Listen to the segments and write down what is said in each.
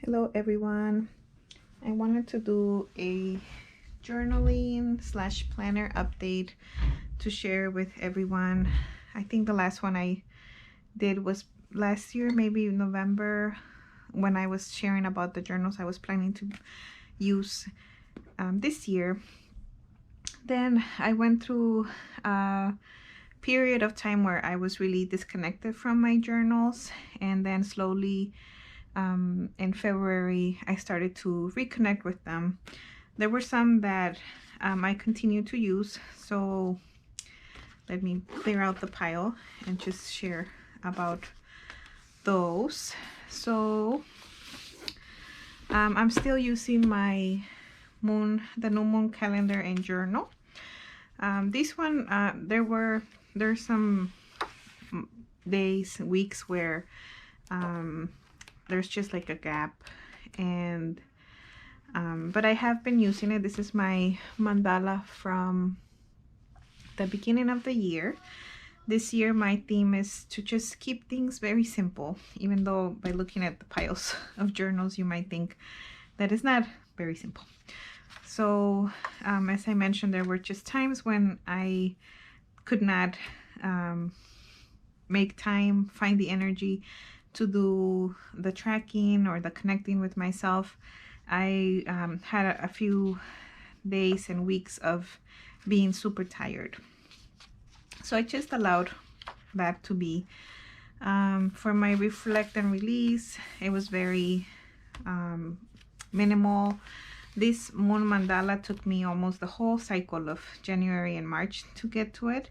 Hello everyone. I wanted to do a journaling / planner update to share with everyone. I think the last one I did was last year, maybe November, when I was sharing about the journals I was planning to use this year. Then I went through a period of time where I was really disconnected from my journals, and then slowly in February, I started to reconnect with them. There were some that I continued to use, so let me clear out the pile and just share about those. So I'm still using my the new moon calendar and journal. This one, there's some days, weeks where there's just like a gap, and but I have been using it. This is my mandala from the beginning of the year. This year my theme is to just keep things very simple, even though by looking at the piles of journals you might think that is not very simple. So as I mentioned, there were just times when I could not make time, find the energy to do the tracking or the connecting with myself. I had a few days and weeks of being super tired. So I just allowed that to be. For my reflect and release, it was very minimal. This moon mandala took me almost the whole cycle of January and March to get to it.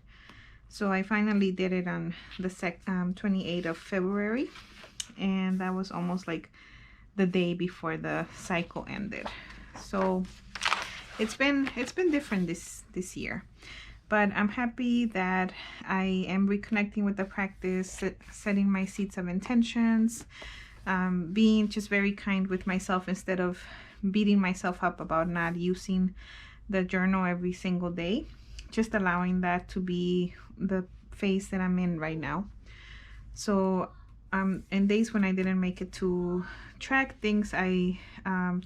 So I finally did it on the 28th of February. And that was almost like the day before the cycle ended. So it's been different this year, but I'm happy that I am reconnecting with the practice, setting my seeds of intentions, being just very kind with myself instead of beating myself up about not using the journal every single day. Just allowing that to be the phase that I'm in right now. So in days when I didn't make it to track things, I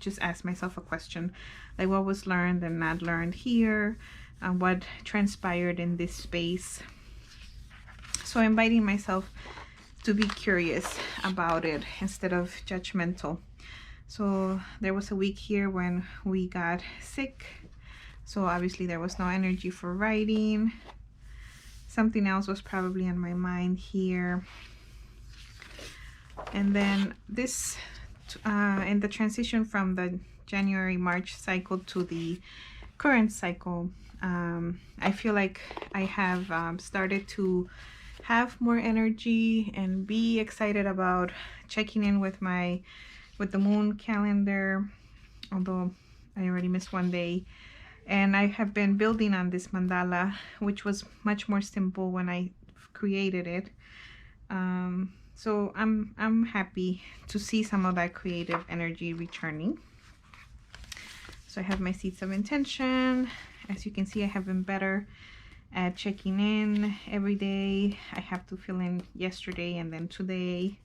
just asked myself a question, like what was learned and not learned here, what transpired in this space. So inviting myself to be curious about it instead of judgmental. So there was a week here when we got sick, so obviously there was no energy for writing. Something else was probably on my mind here. And then this in the transition from the January-March cycle to the current cycle, I feel like I have started to have more energy and be excited about checking in with the moon calendar, although I already missed one day. And I have been building on this mandala, which was much more simple when I created it. So I'm happy to see some of that creative energy returning. So I have my seeds of intention. As you can see, I have been better at checking in every day. I have to fill in yesterday and then today.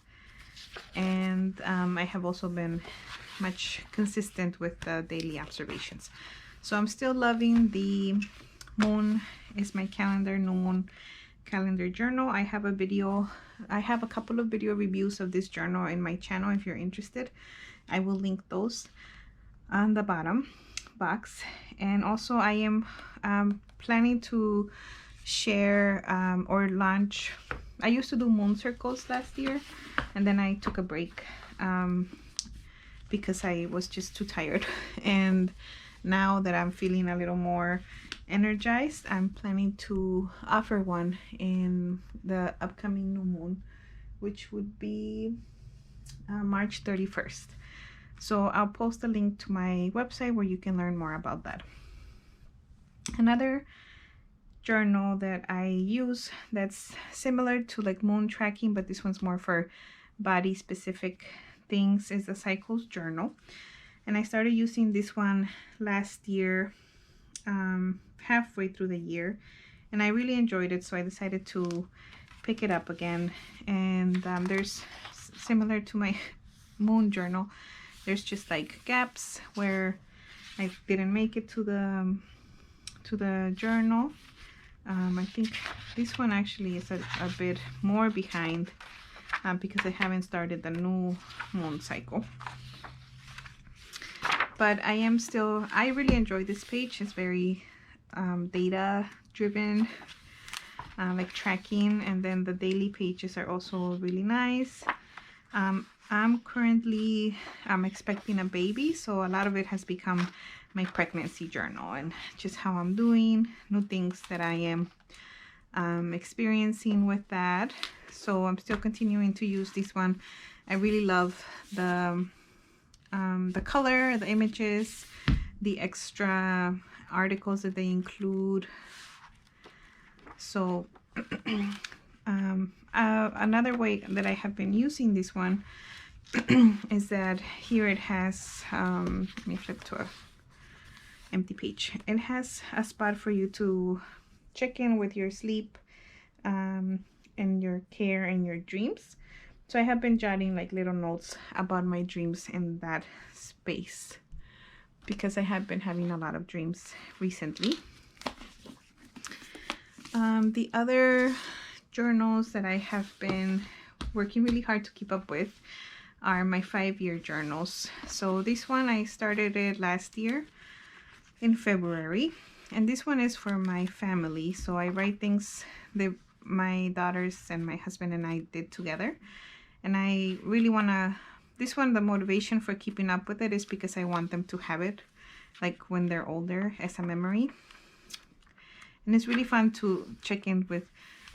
And I have also been much consistent with the daily observations. So I'm still loving the moon is my calendar, new moon calendar journal. I have a couple of video reviews of this journal in my channel if you're interested. I will link those on the bottom box. And also I am planning to share or launch. I used to do moon circles last year, and then I took a break because I was just too tired. And now that I'm feeling a little more energized, I'm planning to offer one in the upcoming new moon, which would be March 31st. So I'll post a link to my website where you can learn more about that. Another journal that I use that's similar to like moon tracking, but this one's more for body specific things, is the Cycles journal. And I started using this one last year, halfway through the year, and I really enjoyed it, so I decided to pick it up again. And there's, similar to my moon journal, There's just like gaps where I didn't make it to the journal. I think this one actually is a bit more behind because I haven't started the new moon cycle. But I really enjoy this page. It's very data driven, like tracking, and then the daily pages are also really nice. I'm currently expecting a baby, so a lot of it has become my pregnancy journal and just how I'm doing, new things that I am experiencing with that. So I'm still continuing to use this one. I really love the color, the images, the extra articles that they include. So another way that I have been using this one is that here it has, let me flip to a empty page. It has a spot for you to check in with your sleep and your care and your dreams. So I have been jotting like little notes about my dreams in that space because I have been having a lot of dreams recently. The other journals that I have been working really hard to keep up with are my 5-year journals. So this one, I started it last year in February, and this one is for my family. So I write things that my daughters and my husband and I did together, and I really want to, this one, the motivation for keeping up with it is because I want them to have it like when they're older as a memory. And it's really fun to check in with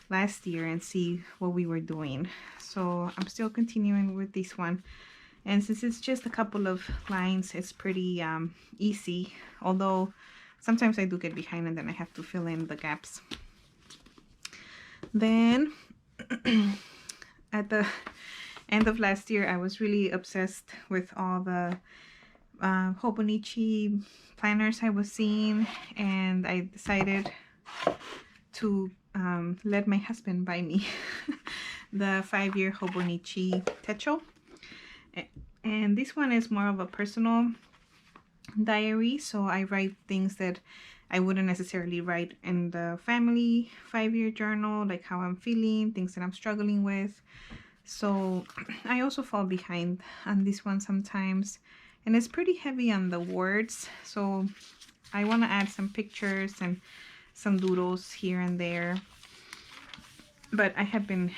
last year and see what we were doing. So I'm still continuing with this one, and since it's just a couple of lines, it's pretty easy, although sometimes I do get behind and then I have to fill in the gaps. Then at the end of last year, I was really obsessed with all the Hobonichi planners I was seeing, and I decided to let my husband buy me the 5-year Hobonichi Techo. And this one is more of a personal diary, so I write things that I wouldn't necessarily write in the family 5-year journal, like how I'm feeling, things that I'm struggling with. So I also fall behind on this one sometimes, and it's pretty heavy on the words, so I want to add some pictures and some doodles here and there, but I have been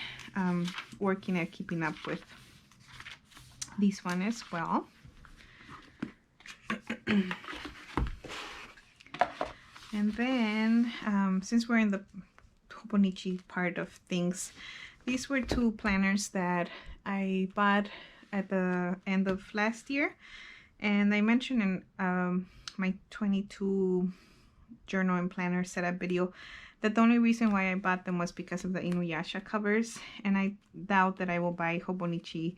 working at keeping up with this one as well. And then since we're in the Hobonichi part of things, these were 2 planners that I bought at the end of last year, and I mentioned in my 22 journal and planner setup video that the only reason why I bought them was because of the Inuyasha covers, and I doubt that I will buy Hobonichi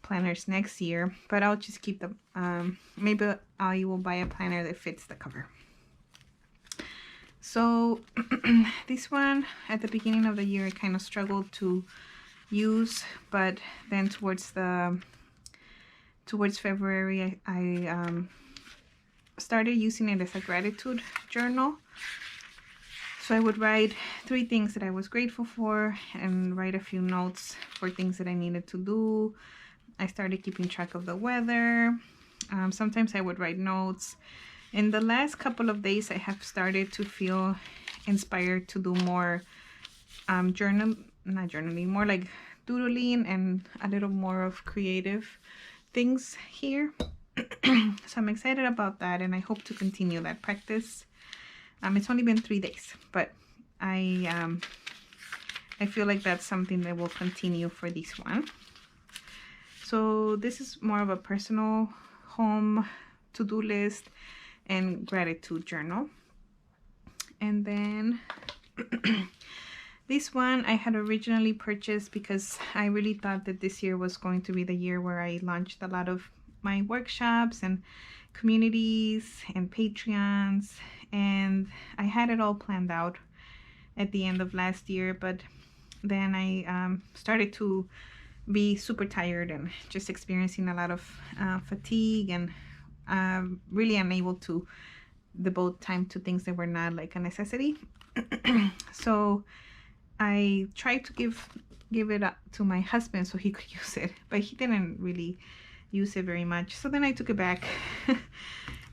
planners next year, but I'll just keep them. Maybe I will buy a planner that fits the cover. So this one at the beginning of the year I kind of struggled to use, but then towards February I started using it as a gratitude journal. So I would write 3 things that I was grateful for and write a few notes for things that I needed to do. I started keeping track of the weather. Sometimes I would write notes. In the last couple of days, I have started to feel inspired to do more not journaling, more like doodling and a little more of creative things here. So I'm excited about that, and I hope to continue that practice. It's only been 3 days, but I feel like that's something that will continue for this one. So this is more of a personal home to-do list and gratitude journal. And then this one I had originally purchased because I really thought that this year was going to be the year where I launched a lot of my workshops and communities and Patreons, and I had it all planned out at the end of last year, but then I started to be super tired and just experiencing a lot of fatigue, and really unable to devote time to things that were not like a necessity. So I tried to give it up to my husband so he could use it, but he didn't really use it very much. So then I took it back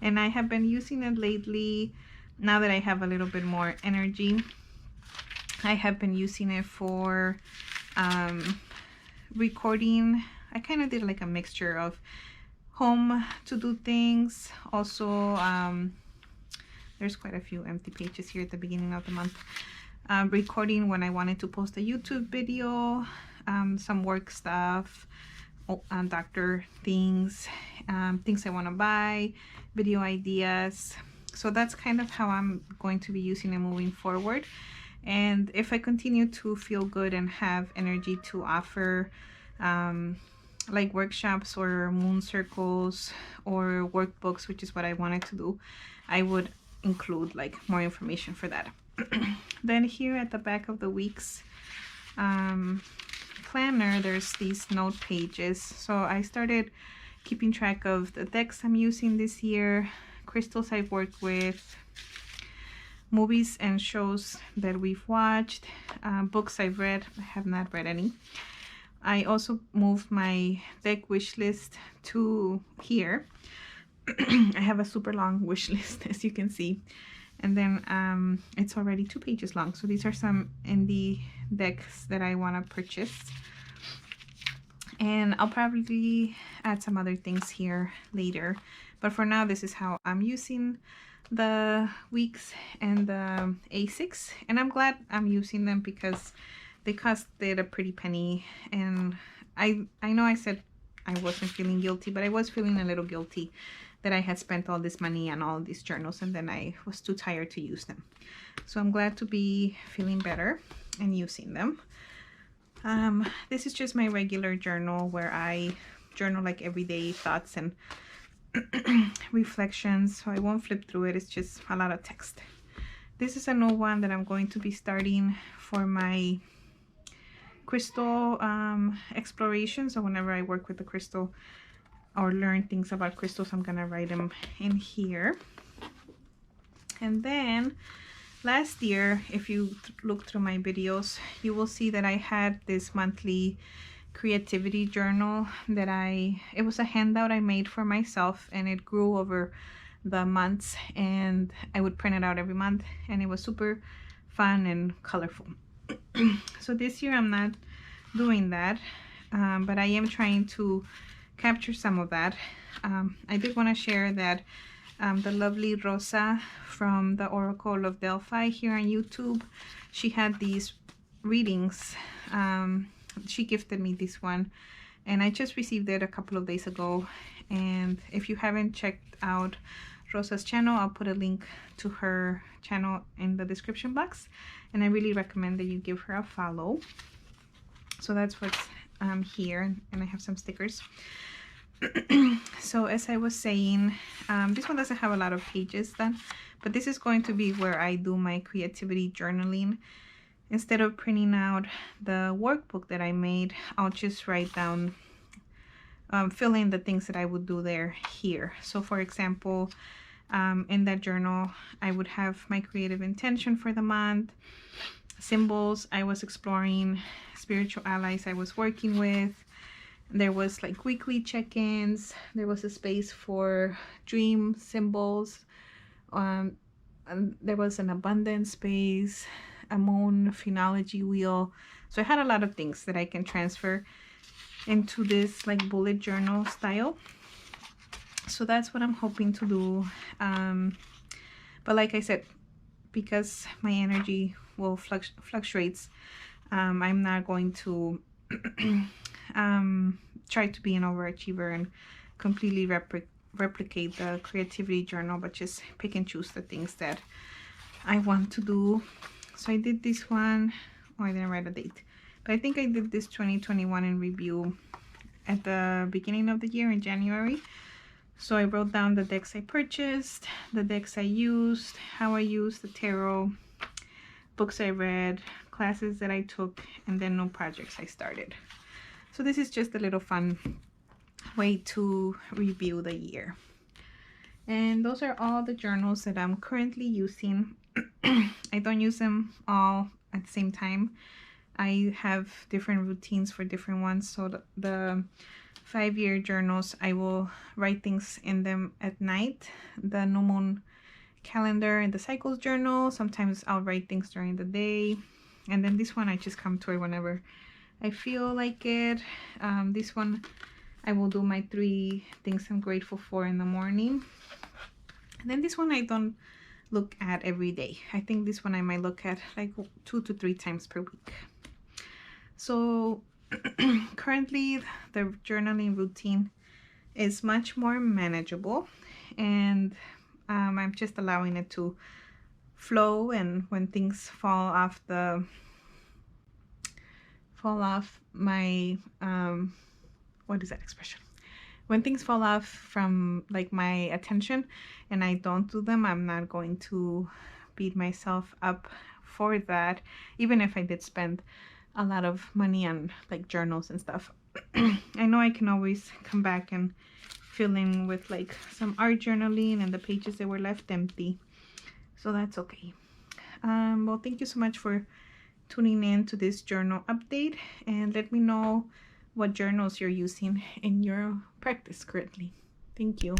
and I have been using it lately. Now that I have a little bit more energy, I have been using it for recording. I kind of did like a mixture of home to do things. Also, there's quite a few empty pages here at the beginning of the month. Recording when I wanted to post a YouTube video, some work stuff, doctor things, things I want to buy, video ideas. So that's kind of how I'm going to be using it moving forward. And if I continue to feel good and have energy to offer like workshops or moon circles or workbooks, which is what I wanted to do, I would include like more information for that. Then here at the back of the week's planner, there's these note pages. So I started keeping track of the decks I'm using this year, crystals I've worked with, movies and shows that we've watched, books I've read. I have not read any. I also moved my deck wish list to here. I have a super long wish list, as you can see. And then it's already 2 pages long. So these are some indie decks that I want to purchase. And I'll probably add some other things here later. But for now, this is how I'm using the weeks and the A6. And I'm glad I'm using them because they costed a pretty penny. And I know I said I wasn't feeling guilty, but I was feeling a little guilty that I had spent all this money on all these journals and then I was too tired to use them. So I'm glad to be feeling better and using them. This is just my regular journal where I journal like everyday thoughts and reflections, so I won't flip through it. It's just a lot of text. This is a new one that I'm going to be starting for my crystal exploration. So whenever I work with the crystal or learn things about crystals, I'm gonna write them in here. And then last year, if you look through my videos, you will see that I had this monthly creativity journal that it was a handout I made for myself, and it grew over the months, and I would print it out every month, and it was super fun and colorful. So this year I'm not doing that, but I am trying to capture some of that. I did want to share that the lovely Rosa from the Oracle of Delphi here on YouTube, she had these readings. She gifted me this one, and I just received it a couple of days ago. And if you haven't checked out Rosa's channel, I'll put a link to her channel in the description box, and I really recommend that you give her a follow. So that's what's here, and I have some stickers. So as I was saying, this one doesn't have a lot of pages done, but this is going to be where I do my creativity journaling. Instead of printing out the workbook that I made, I'll just write down, fill in the things that I would do there here. So for example, in that journal, I would have my creative intention for the month, symbols I was exploring, spiritual allies I was working with. There was like weekly check-ins. There was a space for dream symbols. And there was an abundance space, a moon phenology wheel. So I had a lot of things that I can transfer into this like bullet journal style. So that's what I'm hoping to do. But like I said, because my energy will fluctuates, I'm not going to try to be an overachiever and completely replicate the creativity journal, but just pick and choose the things that I want to do. So I did this one. Oh, I didn't write a date, but I think I did this 2021 in review at the beginning of the year in January. So I wrote down the decks I purchased, the decks I used, how I used the tarot, books I read, classes that I took, and then no projects I started. So this is just a little fun way to review the year. And those are all the journals that I'm currently using. I don't use them all at the same time. I have different routines for different ones. So the 5-year journals, I will write things in them at night. The new moon calendar and the cycles journal, sometimes I'll write things during the day. And then this one, I just come to it whenever I feel like it. This one, I will do my 3 things I'm grateful for in the morning. And then this one I don't look at every day. I think this one I might look at like 2 to 3 times per week. So currently the journaling routine is much more manageable, and I'm just allowing it to flow, and when things fall off my what is that expression? When things fall off from like my attention and I don't do them, I'm not going to beat myself up for that, even if I did spend a lot of money on like journals and stuff. I know I can always come back and fill in with like some art journaling and the pages that were left empty, so that's okay. Well, thank you so much for tuning in to this journal update, and let me know what journals you're using in your practice currently. Thank you.